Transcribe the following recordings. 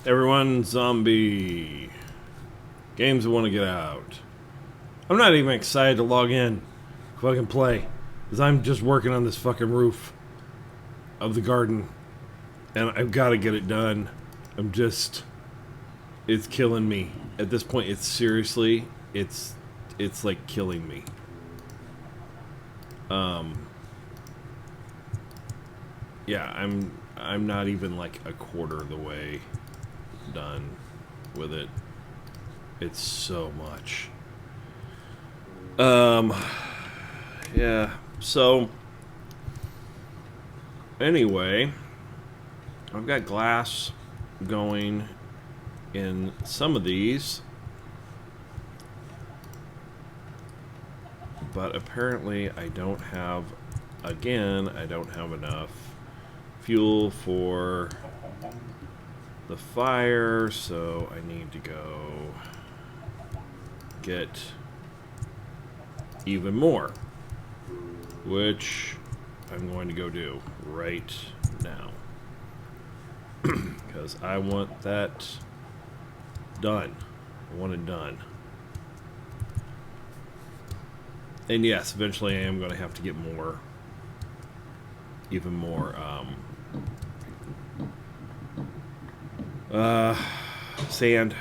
Everyone, zombie. Games I want to get out. I'm not even excited to log in. Fucking play. Because I'm just working on this fucking roof of the garden. And I've got to get it done. It's killing me. At this point, it's seriously, it's like killing me. Yeah, I'm not even like a quarter of the way done with it. It's so much. Yeah, so anyway, I've got glass going in some of these, but apparently I don't have enough fuel for the fire, so I need to go get even more, which I'm going to go do right now because I want that done. I want it done. And yes, eventually I am going to have to get even more sand,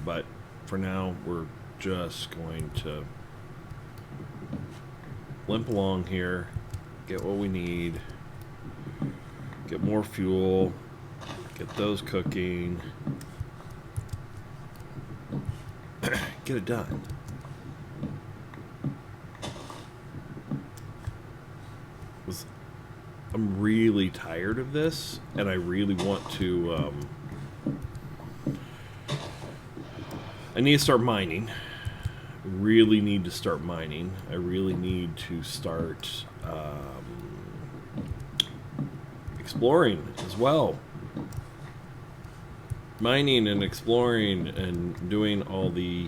but for now we're just going to limp along here, get what we need, get more fuel, get those cooking, get it done. I'm really tired of this, and I really want to, I need to start mining. I really need to start mining. I really need to start exploring as well. Mining and exploring and doing all the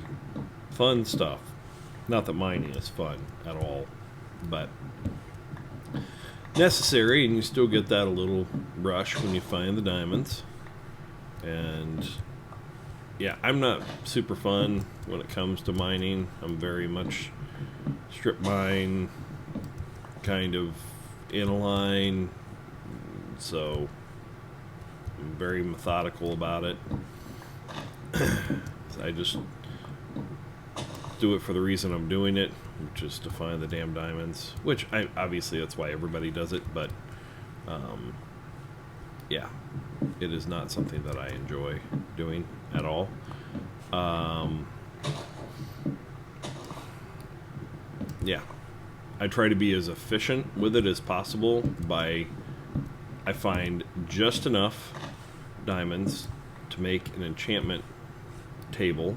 fun stuff. Not that mining is fun at all, but necessary, and you still get that a little rush when you find the diamonds. And yeah, I'm not super fun when it comes to mining. I'm very much strip mine, kind of in a line, so I'm very methodical about it. I just do it for the reason I'm doing it, just to find the damn diamonds, which obviously that's why everybody does it, but yeah, it is not something that I enjoy doing at all. Yeah, I try to be as efficient with it as possible I find just enough diamonds to make an enchantment table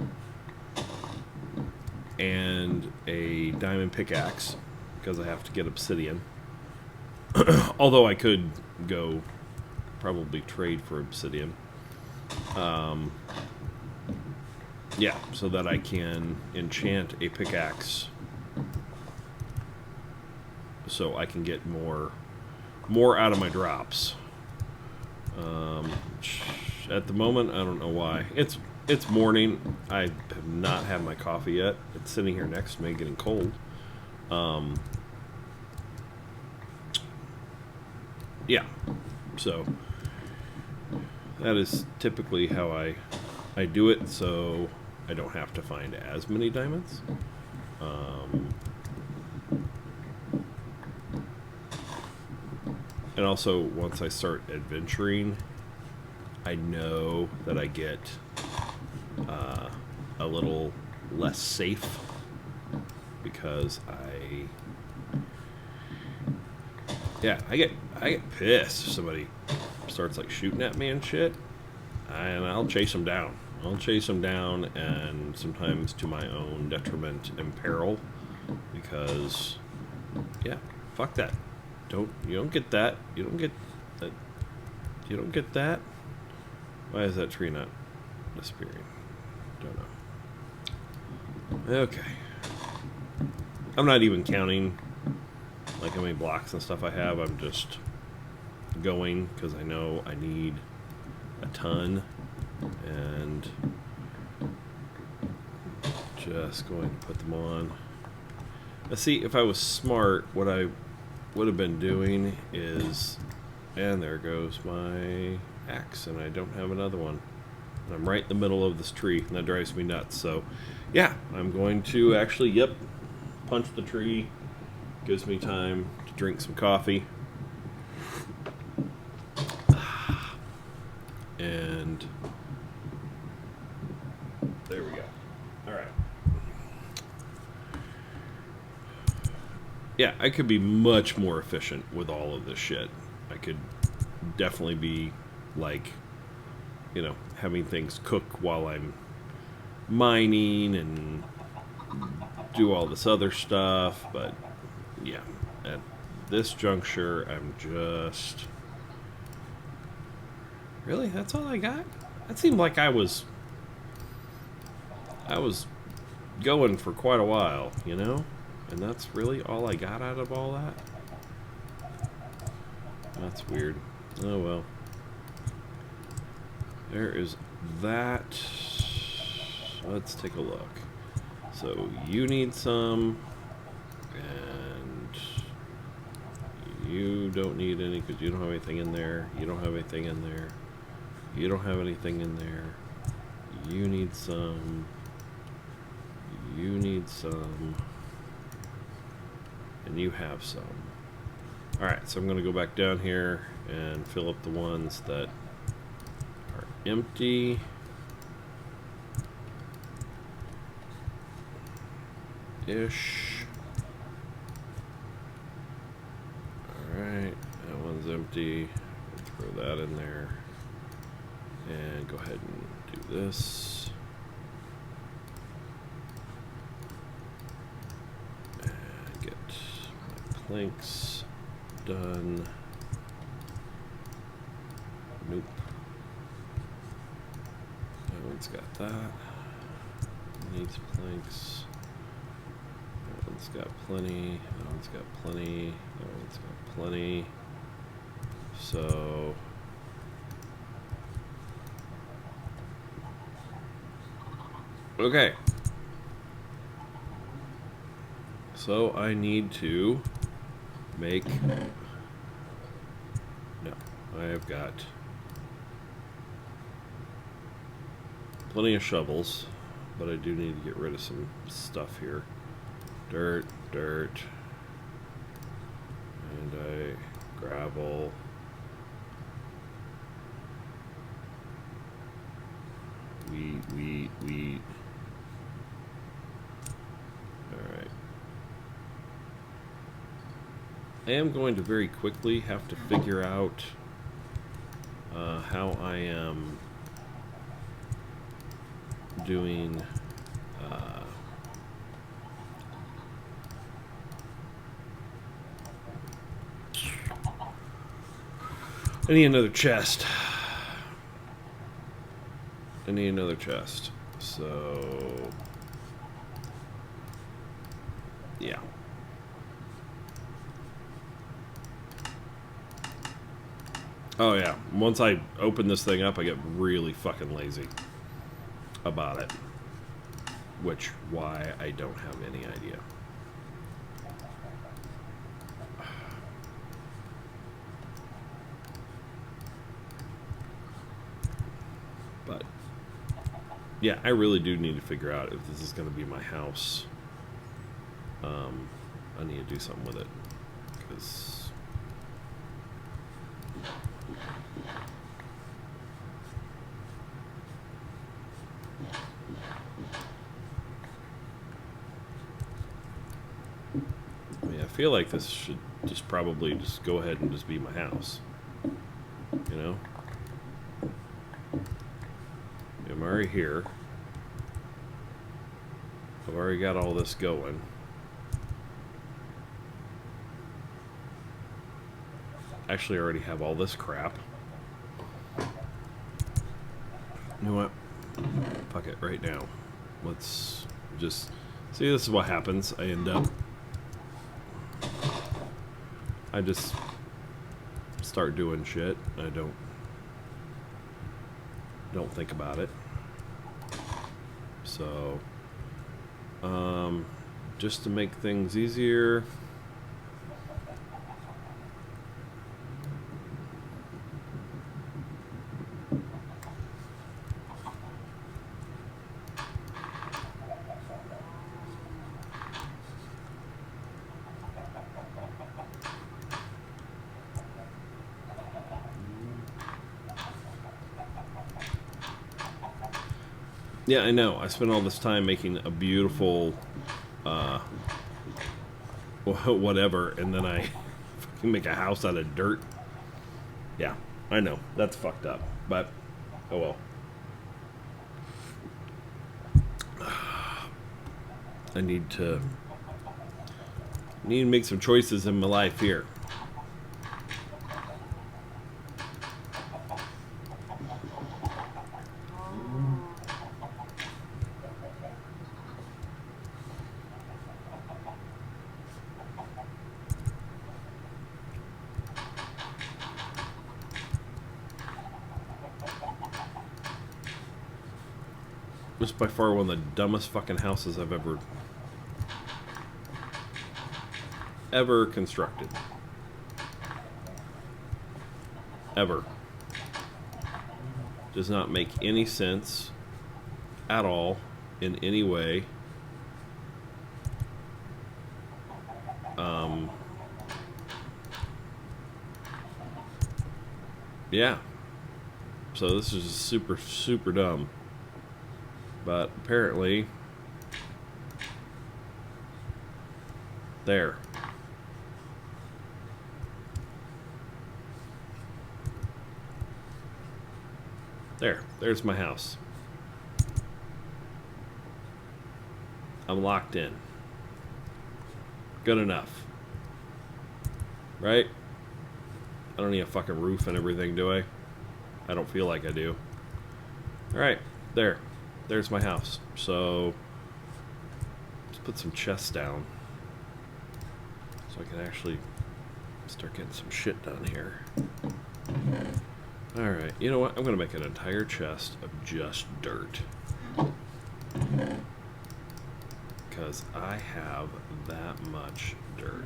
and a diamond pickaxe, because I have to get obsidian. Although I could go probably trade for obsidian. Yeah, so that I can enchant a pickaxe so I can get more out of my drops. At the moment, I don't know why. It's morning. I have not had my coffee yet. It's sitting here next to me, getting cold. Yeah, so that is typically how I do it, so I don't have to find as many diamonds. And also, once I start adventuring, I know that I get a little less safe, because I get pissed if somebody starts like shooting at me and shit, and I'll chase them down. And sometimes to my own detriment and peril, because yeah, fuck that. You don't get that. You don't get that. You don't get that. Why is that tree not disappearing? Don't know. Okay. I'm not even counting like how many blocks and stuff I have. I'm just going because I know I need a ton, and just going to put them on. Let's see, if I was smart, what I would have been doing is, and there goes my axe, and I don't have another one. And I'm right in the middle of this tree, and that drives me nuts. So, yeah, I'm going to actually, yep, punch the tree. Gives me time to drink some coffee. And there we go. All right. Yeah, I could be much more efficient with all of this shit. I could definitely be, like, you know, having things cook while I'm mining and do all this other stuff, but yeah, at this juncture, I'm just... Really? That's all I got? That seemed like I was going for quite a while, you know? And that's really all I got out of all that? That's weird. Oh well. There is that. Let's take a look. So you need some, and you don't need any because you don't have anything in there. You don't have anything in there. You don't have anything in there. You need some. You need some. And you have some. Alright, so I'm going to go back down here and fill up the ones that are empty. Ish. Alright, that one's empty. Throw that in there. And go ahead and do this. And get my planks done. Nope. That one's got that. Needs planks. That one's got plenty. That one's got plenty. That one's got plenty. So okay. So I need to make... No, I have got plenty of shovels, but I do need to get rid of some stuff here. Dirt, dirt, and gravel. Wheat. Alright. I am going to very quickly have to figure out how I am doing I need another chest. I need another chest. So yeah. Oh yeah. Once I open this thing up, I get really fucking lazy about it. Which, why, I don't have any idea. But yeah, I really do need to figure out if this is going to be my house. I need to do something with it, because I mean, I feel like this should just probably just go ahead and just be my house, you know? I'm already here. I've already got all this going. Actually, I already have all this crap. You know what? Fuck it right now. Let's just... See, this is what happens. I end up... I just start doing shit. I don't don't think about it. So, just to make things easier, yeah, I know. I spent all this time making a beautiful, whatever, and then I fucking make a house out of dirt. Yeah, I know. That's fucked up. But, oh well. I need to make some choices in my life here. This is by far one of the dumbest fucking houses I've ever constructed. Ever. Does not make any sense at all in any way. Yeah. So this is just super, super dumb. But apparently, there. There's my house. I'm locked in. Good enough. Right? I don't need a fucking roof and everything, do I? I don't feel like I do. Alright, there's my house. So, let's put some chests down so I can actually start getting some shit done here. Alright, you know what? I'm going to make an entire chest of just dirt. Because I have that much dirt.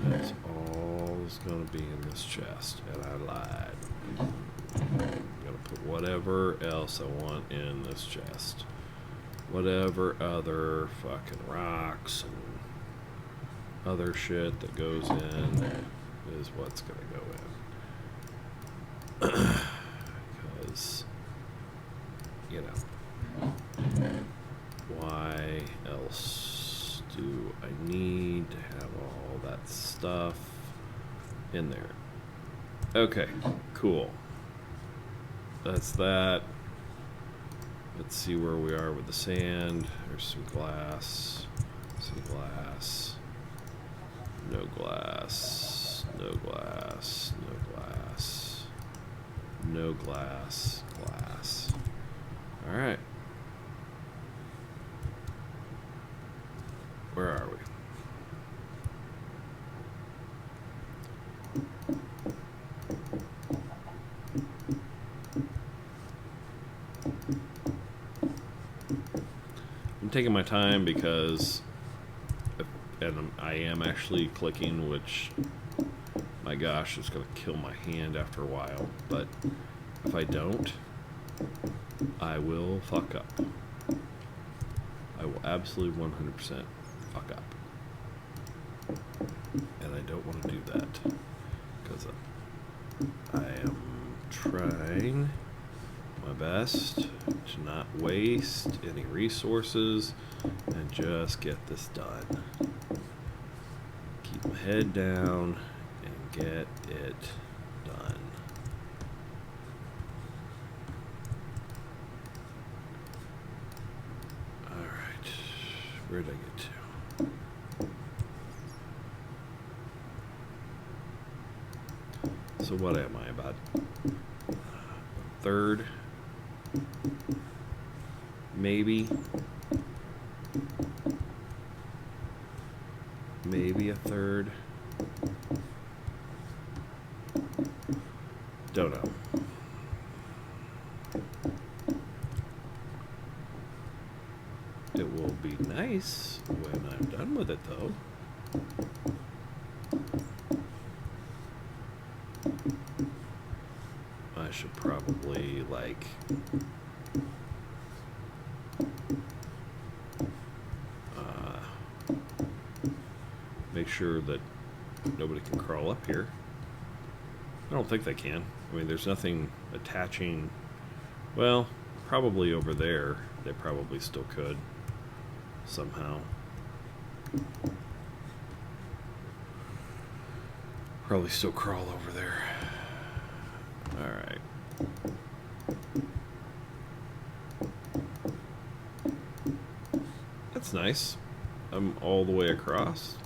That's all that's going to be in this chest. And I lied. I'm going to put whatever else I want in this chest. Whatever other fucking rocks and other shit that goes in is what's going to go in. Because, you know, why else do I need to have all that stuff in there? Okay, cool. That's that. Let's see where we are with the sand. There's some glass. Some glass. No glass. No glass. No glass. No glass. Glass. Alright. Where are we? I'm taking my time because, and I am actually clicking, which, my gosh, it's going to kill my hand after a while. But if I don't, I will fuck up. I will absolutely 100% fuck up. And I don't want to do that. Because I am trying my best to not waste any resources and just get this done. Keep my head down and get it done. Alright, where did I get to? So what am I, about third? Maybe a third. Don't know. It will be nice when I'm done with it, though. I should probably, like, make sure that nobody can crawl up here. I don't think they can. I mean, there's nothing attaching. Well, probably over there, they probably still could somehow. Probably still crawl over there. Alright. That's nice. I'm all the way across.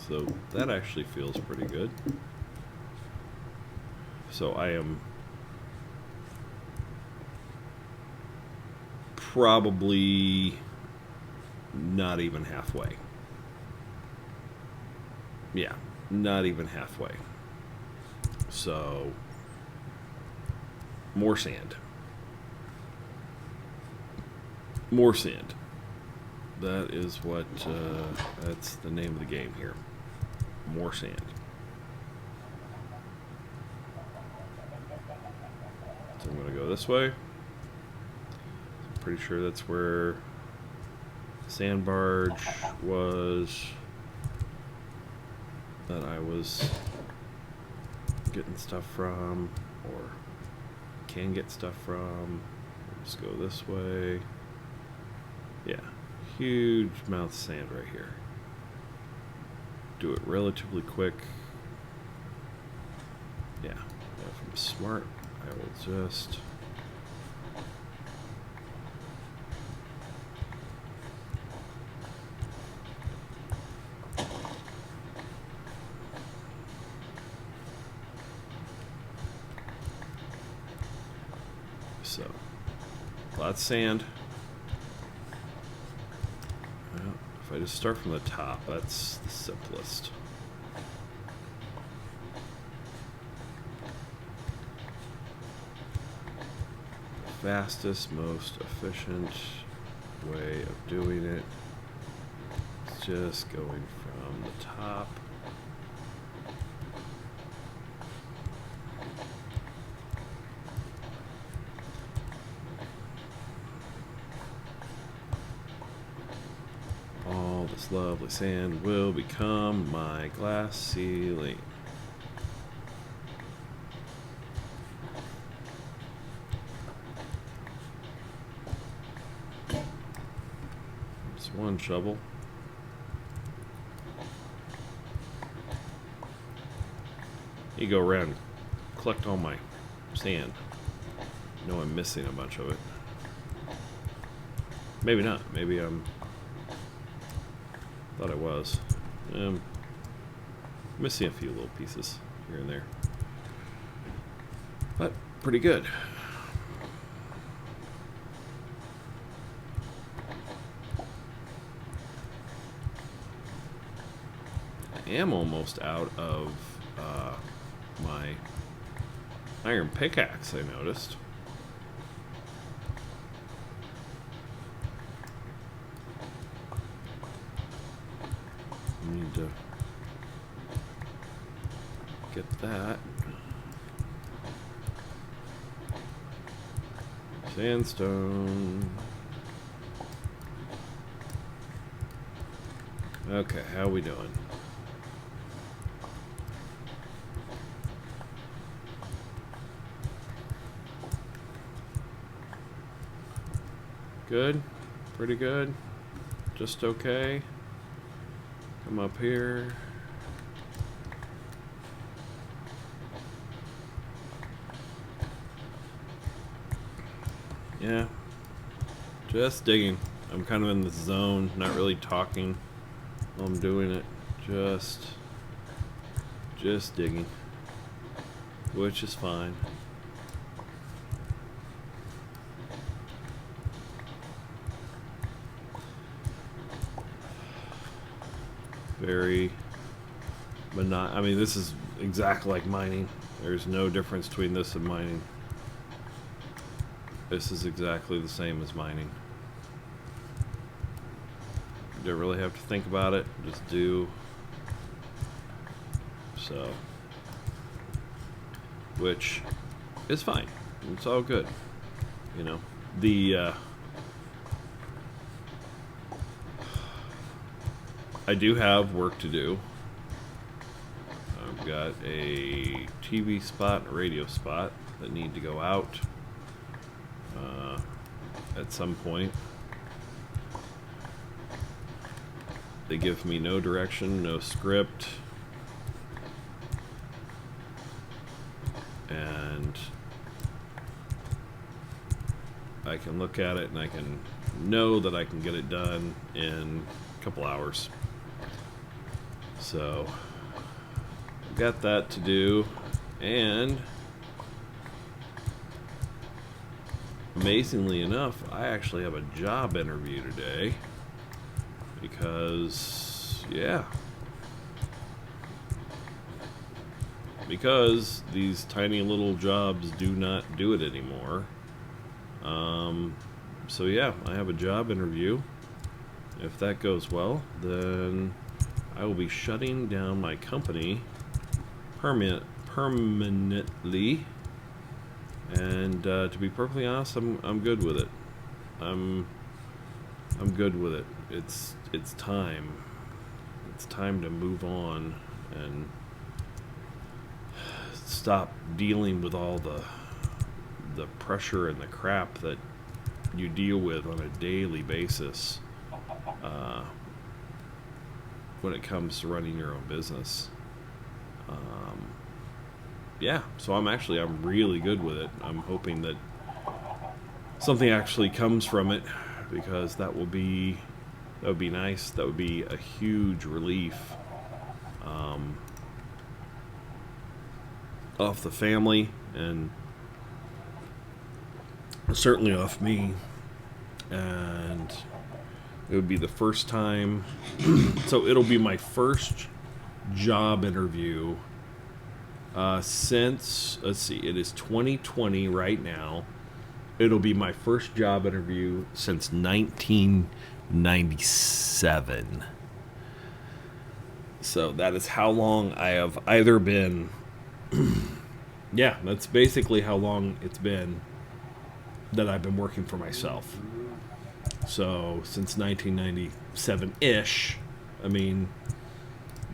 So that actually feels pretty good. So I am probably not even halfway. Yeah, not even halfway. So more sand. More sand. That is what, that's the name of the game here. More sand. So I'm going to go this way. I'm pretty sure that's where the sand barge was that I was getting stuff from, or can get stuff from. Let's go this way. Yeah, huge amount of sand right here. Do it relatively quick. Yeah, if I'm smart, I will just so lots of sand. Well, if I just start from the top, that's the simplest. Fastest, most efficient way of doing it is just going from the top. All this lovely sand will become my glass ceiling. One shovel. You go around, collect all my sand. I know I'm missing a bunch of it. Maybe not. Maybe thought I was. Missing a few little pieces here and there. But pretty good. I am almost out of my iron pickaxe, I noticed. I need to get that. Sandstone. Okay, how we doing? Good, pretty good, just okay. Come up here. Yeah, just digging. I'm kind of in the zone, not really talking while I'm doing it. Just digging, which is fine. very I mean, this is exactly like mining. There's no difference between this and mining. This is exactly the same as mining. You don't really have to think about it. Just do. So, which is fine. It's all good. You know, I do have work to do. I've got a TV spot and a radio spot that need to go out at some point. They give me no direction, no script, and I can look at it and I can know that I can get it done in a couple hours. So I've got that to do, and amazingly enough, I actually have a job interview today because, yeah, because these tiny little jobs do not do it anymore. So yeah, I have a job interview. If that goes well, then I will be shutting down my company permanently. And to be perfectly honest, I'm good with it. I'm good with it. It's time. It's time to move on and stop dealing with all the pressure and the crap that you deal with on a daily basis when it comes to running your own business. Yeah, so I'm really good with it. I'm hoping that something actually comes from it, because that would be nice. That would be a huge relief off the family, and certainly off me. And it would be the first time so it'll be my first job interview since, let's see, it is 2020 right now. It'll be my first job interview since 1997. So that is how long I have either been yeah, that's basically how long it's been that I've been working for myself. So since 1997-ish. I mean,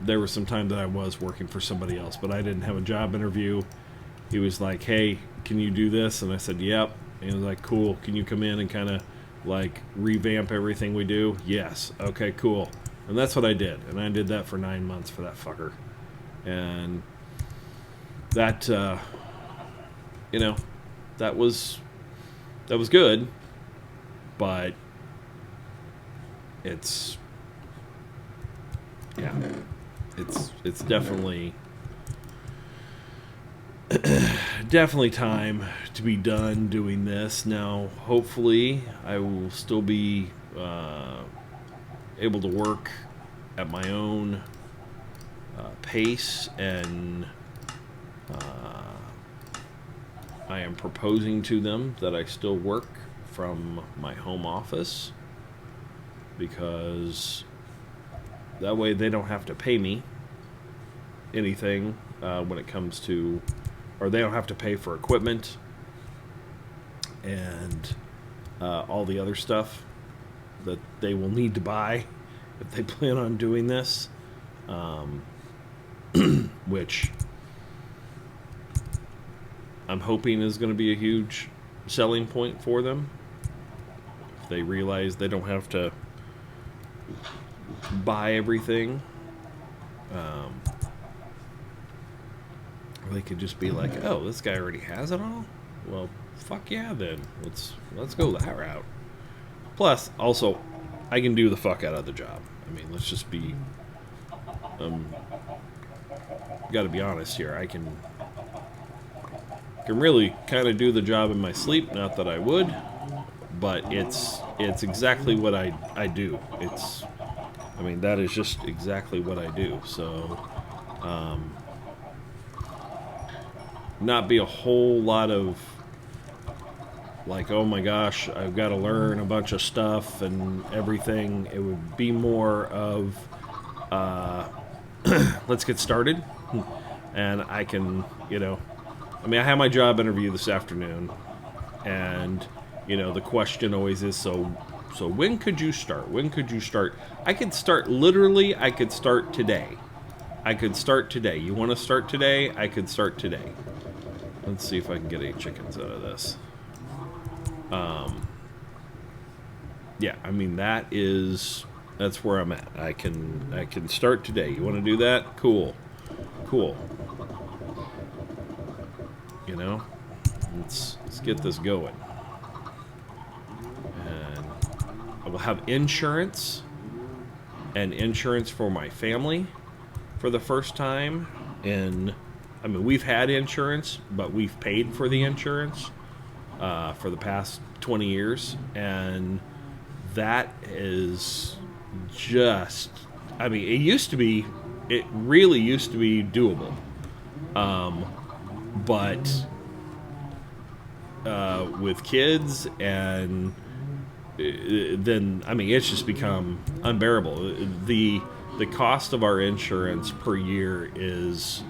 there was some time that I was working for somebody else, but I didn't have a job interview. He was like, hey, can you do this? And I said, yep. And he was like, cool. Can you come in and kind of like revamp everything we do? Yes. Okay, cool. And that's what I did. And I did that for 9 months for that fucker. And that, that was good, but it's definitely definitely time to be done doing this now. Hopefully I will still be able to work at my own pace, and I am proposing to them that I still work from my home office, because that way they don't have to pay me anything when it comes to, or they don't have to pay for equipment and all the other stuff that they will need to buy if they plan on doing this, which I'm hoping is going to be a huge selling point for them. If they realize they don't have to buy everything, they could just be like, oh, this guy already has it all? Well, fuck yeah, then let's go that route. Plus, also, I can do the fuck out of the job. I mean, let's just be gotta be honest here. I can really kind of do the job in my sleep. Not that I would, but it's exactly what I do. I mean, that is just exactly what I do. So, not be a whole lot of like, oh my gosh, I've got to learn a bunch of stuff and everything. It would be more of, let's get started. And I can, I mean, I have my job interview this afternoon, and the question always is, so when could you start? When could you start? I could start literally. I could start today. I could start today. You want to start today? I could start today. Let's see if I can get any chickens out of this. Yeah, I mean that's where I'm at. I can start today. You want to do that? Cool. Cool. Let's get this going. And I will have insurance for my family for the first time. And I mean, we've had insurance, but we've paid for the insurance for the past 20 years, and that is just, I mean, it really used to be doable. But with kids, and then, I mean, it's just become unbearable. The cost of our insurance per year is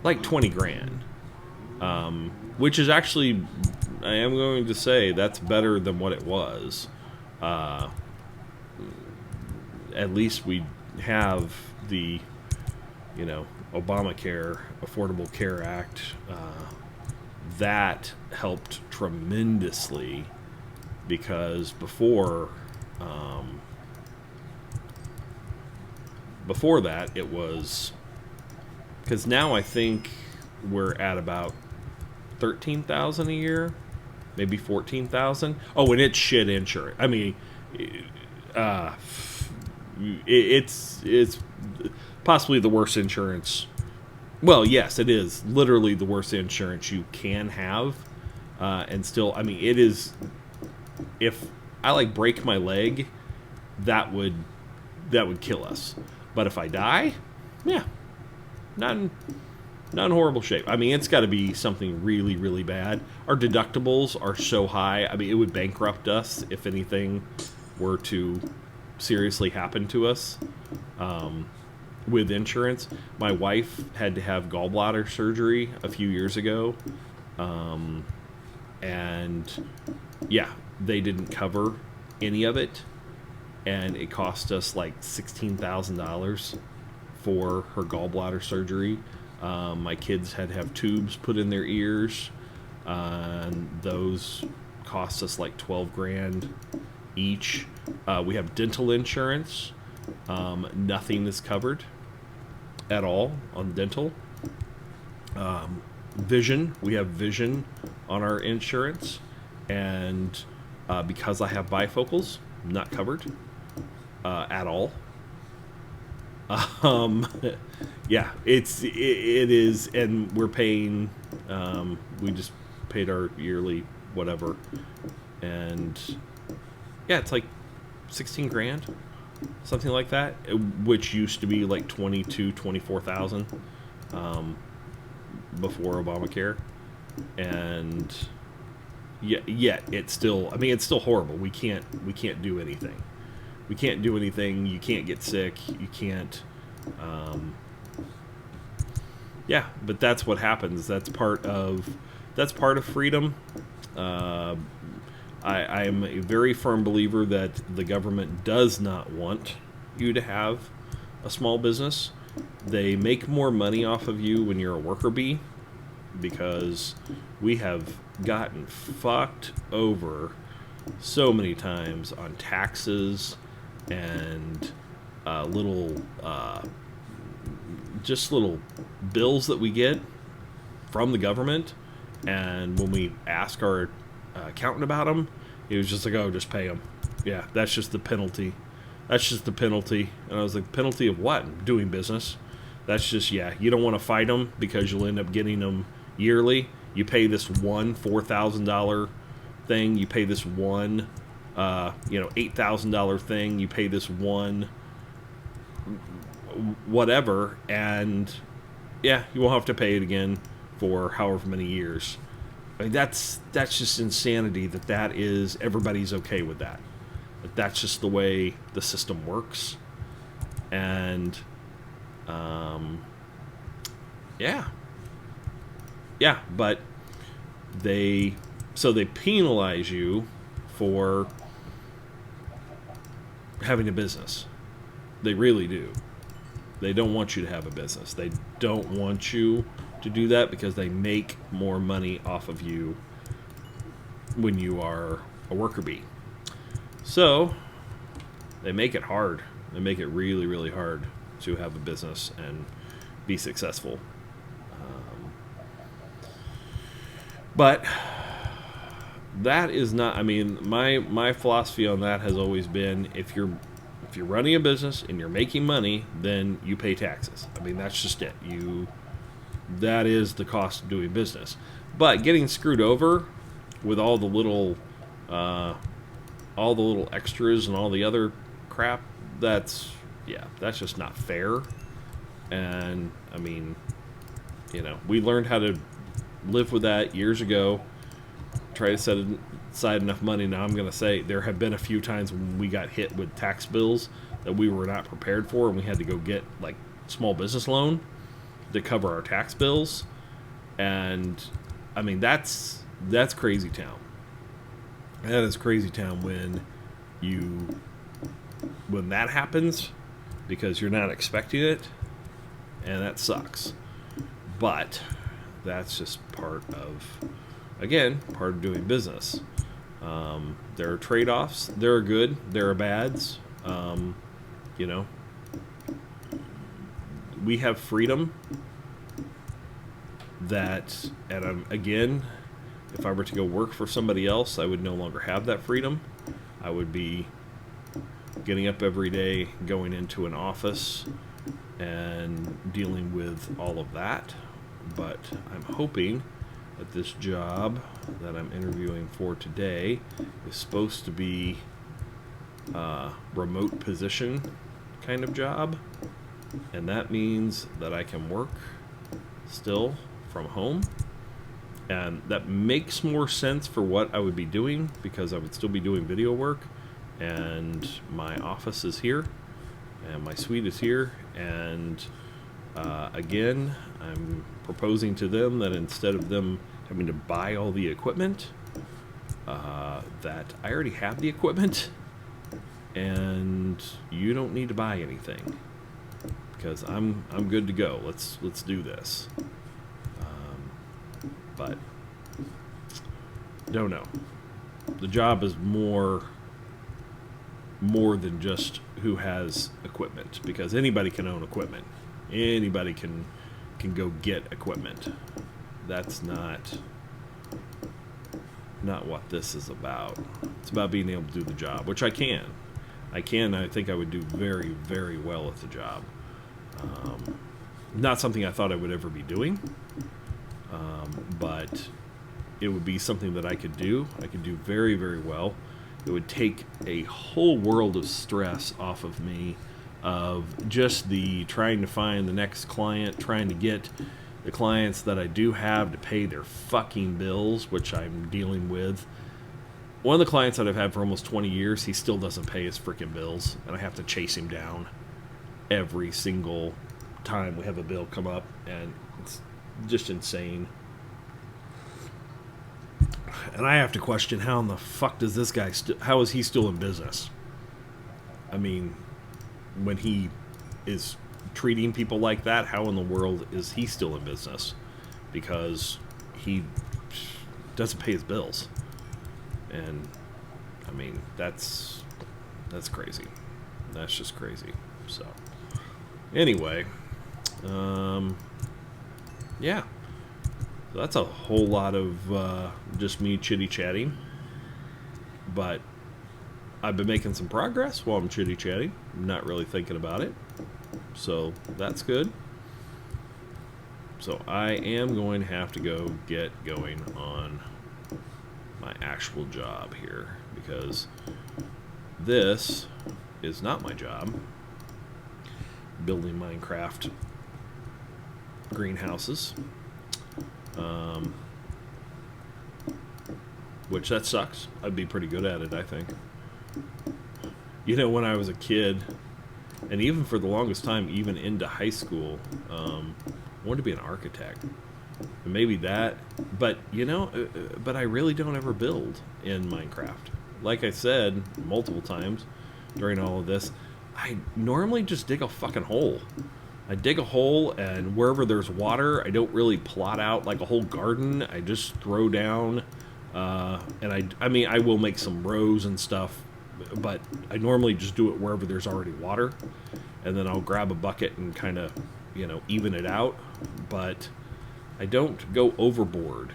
like 20 grand, which is actually, I am going to say, that's better than what it was. At least we have the, Obamacare, Affordable Care Act. That helped tremendously, because before that it was, because now I think we're at about 13,000 a year, maybe 14,000. Oh, and it's shit insurance. I mean, it's possibly the worst insurance. Well, yes, it is literally the worst insurance you can have, and still, I mean, it is. If I like break my leg, that would kill us. But if I die, yeah, not in horrible shape. I mean, it's got to be something really, really bad. Our deductibles are so high. I mean, it would bankrupt us if anything were to seriously happen to us. With insurance, my wife had to have gallbladder surgery a few years ago, and yeah, they didn't cover any of it, and it cost us like $16,000 for her gallbladder surgery. My kids had to have tubes put in their ears, and those cost us like 12 grand each. We have dental insurance. Nothing is covered at all on dental. Vision, we have vision on our insurance, and because I have bifocals, not covered at all. Yeah, it is, and we're paying. We just paid our yearly whatever, and yeah, it's like 16 grand, something like that, which used to be like 24,000 before Obamacare, and yet it's still. I mean, it's still horrible. We can't do anything. We can't do anything. You can't get sick. You can't. Yeah, but that's what happens. That's part of freedom. I am a very firm believer that the government does not want you to have a small business. They make more money off of you when you're a worker bee, because we have gotten fucked over so many times on taxes and little bills that we get from the government, and when we ask our accountant about them, he was just like, "Oh, just pay them. Yeah, that's just the penalty. That's just the penalty." And I was like, "Penalty of what? Doing business? That's just, yeah. You don't want to fight them because you'll end up getting them yearly. You pay this one $4,000 thing. You pay this one $8,000 thing. You pay this one whatever, and yeah, you won't have to pay it again for however many years. I mean, that's just insanity. That is everybody's okay with that. That's just the way the system works, and yeah, yeah. But they penalize you for having a business. They really do. They don't want you to have a business. They don't want you to do that because they make more money off of you when you are a worker bee. So they make it hard. They make it really, really hard to have a business and be successful. But that is not. I mean, my philosophy on that has always been if you're running a business and you're making money, then you pay taxes. I mean, that's just it. That is the cost of doing business. But getting screwed over with all the little extras and all the other crap, that's just not fair. And I mean, we learned how to live with that years ago. Try to set aside enough money. Now I'm going to say there have been a few times when we got hit with tax bills that we were not prepared for, and we had to go get like small business loan to cover our tax bills. And I mean, that's crazy town. That is crazy town when that happens because you're not expecting it, and that sucks. But that's just part of doing business. There are trade-offs. There are good. There are bads. We have freedom that, and again, if I were to go work for somebody else, I would no longer have that freedom. I would be getting up every day, going into an office, and dealing with all of that. But I'm hoping that this job that I'm interviewing for today is supposed to be a remote position kind of job. And that means that I can work still from home. And that makes more sense for what I would be doing because I would still be doing video work. And my office is here. And my suite is here. And again, I'm proposing to them that instead of them having to buy all the equipment, that I already have the equipment, and you don't need to buy anything because I'm good to go. Let's do this. But don't know. The job is more than just who has equipment, because anybody can own equipment. Anybody can go get equipment. That's not what this is about. It's about being able to do the job, which I can. I think I would do very, very well at the job. Not something I thought I would ever be doing, but it would be something that I could do. I could do very, very well. It would take a whole world of stress off of me, of just the trying to find the next client, trying to get the clients that I do have to pay their fucking bills, which I'm dealing with. One of the clients that I've had for almost 20 years, he still doesn't pay his freaking bills, and I have to chase him down every single time we have a bill come up, and it's just insane. And I have to question, how in the fuck does this guy how is he still in business? I mean, when he is treating people like that, how in the world is he still in business? Because he doesn't pay his bills. And I mean, that's crazy. That's just crazy. So anyway, yeah. So that's a whole lot of just me chitty-chatting. But I've been making some progress while I'm chitty-chatting. I'm not really thinking about it. So that's good. So I am going to have to go get going on my actual job here, because this is not my job. building Minecraft greenhouses. Which that sucks. I'd be pretty good at it, I think. You know, when I was a kid, and even for the longest time, even into high school, I wanted to be an architect. And maybe that, but you know, but I really don't ever build in Minecraft. Like I said multiple times during all of this, I normally just dig a fucking hole. I dig a hole, and wherever there's water, I don't really plot out like a whole garden. I just throw down, and I mean, I will make some rows and stuff, but I normally just do it wherever there's already water, and then I'll grab a bucket and kind of, you know, even it out. But I don't go overboard.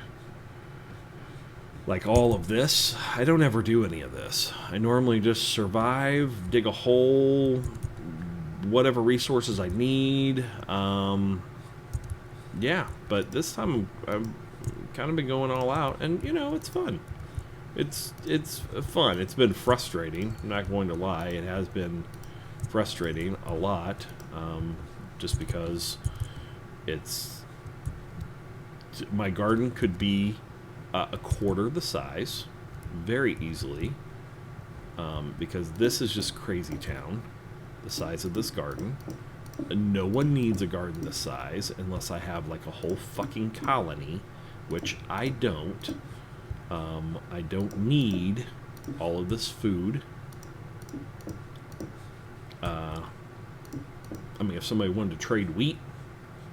Like all of this, I don't ever do any of this. I normally just survive, dig a hole, whatever resources I need. Yeah, but this time I've kind of been going all out, and you know, it's fun. It's fun. It's been frustrating. I'm not going to lie. It has been frustrating a lot, just because my garden could be a quarter the size very easily, because this is just crazy town, the size of this garden. No one needs a garden this size unless I have like a whole fucking colony, which I don't. I don't need all of this food. I mean, if somebody wanted to trade wheat,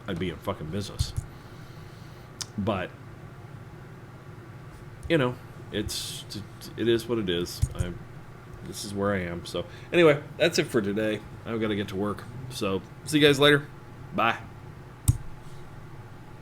I'd be in fucking business. But you know, it is what it is. This is where I am. So anyway, that's it for today. I've got to get to work. So see you guys later. Bye.